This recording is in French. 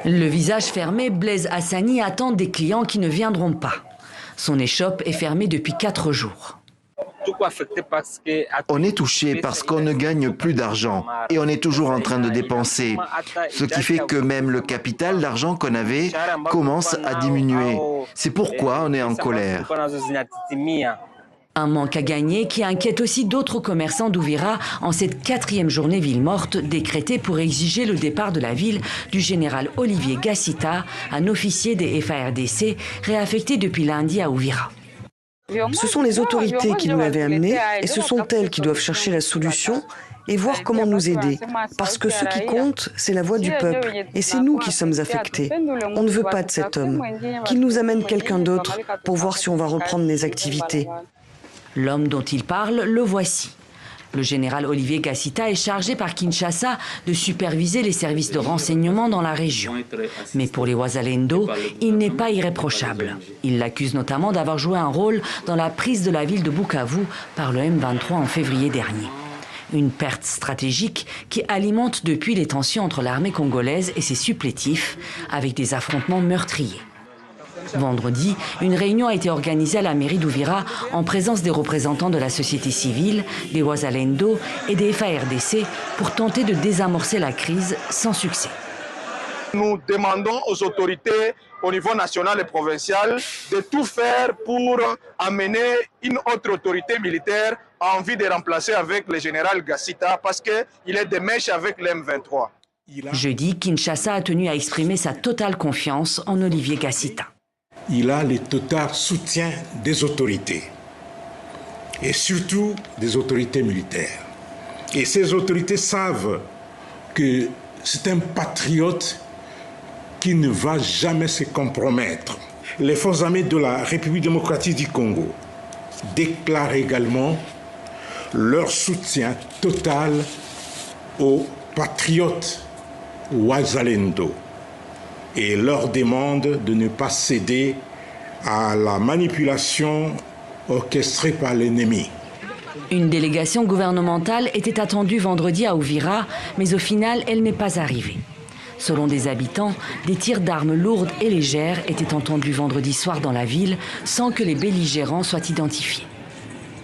Le visage fermé, Blaise Hassani attend des clients qui ne viendront pas. Son échoppe est fermée depuis 4 jours. On est touché parce qu'on ne gagne plus d'argent et on est toujours en train de dépenser. Ce qui fait que même le capital d'argent qu'on avait commence à diminuer. C'est pourquoi on est en colère. Un manque à gagner qui inquiète aussi d'autres commerçants d'Ouvira en cette 4e journée ville morte décrétée pour exiger le départ de la ville du général Olivier Gassita, un officier des FARDC réaffecté depuis lundi à Ouvira. Ce sont les autorités qui nous l'avaient amené et ce sont elles qui doivent chercher la solution et voir comment nous aider. Parce que ce qui compte, c'est la voix du peuple et c'est nous qui sommes affectés. On ne veut pas de cet homme. Qu'il nous amène quelqu'un d'autre pour voir si on va reprendre les activités. L'homme dont il parle, le voici. Le général Olivier Gassita est chargé par Kinshasa de superviser les services de renseignement dans la région. Mais pour les Wazalendo, il n'est pas irréprochable. Il l'accuse notamment d'avoir joué un rôle dans la prise de la ville de Bukavu par le M23 en février dernier. Une perte stratégique qui alimente depuis les tensions entre l'armée congolaise et ses supplétifs, avec des affrontements meurtriers. Vendredi, une réunion a été organisée à la mairie d'Ouvira en présence des représentants de la société civile, des Wazalendo et des FARDC pour tenter de désamorcer la crise sans succès. Nous demandons aux autorités au niveau national et provincial de tout faire pour amener une autre autorité militaire en envie de remplacer avec le général Gassita parce qu'il est de mèche avec l'M23. Jeudi, Kinshasa a tenu à exprimer sa totale confiance en Olivier Gassita. Il a le total soutien des autorités, et surtout des autorités militaires. Et ces autorités savent que c'est un patriote qui ne va jamais se compromettre. Les forces armées de la République démocratique du Congo déclarent également leur soutien total aux patriotes Wazalendo et leur demande de ne pas céder à la manipulation orchestrée par l'ennemi. Une délégation gouvernementale était attendue vendredi à Ouvira, mais au final, elle n'est pas arrivée. Selon des habitants, des tirs d'armes lourdes et légères étaient entendus vendredi soir dans la ville sans que les belligérants soient identifiés.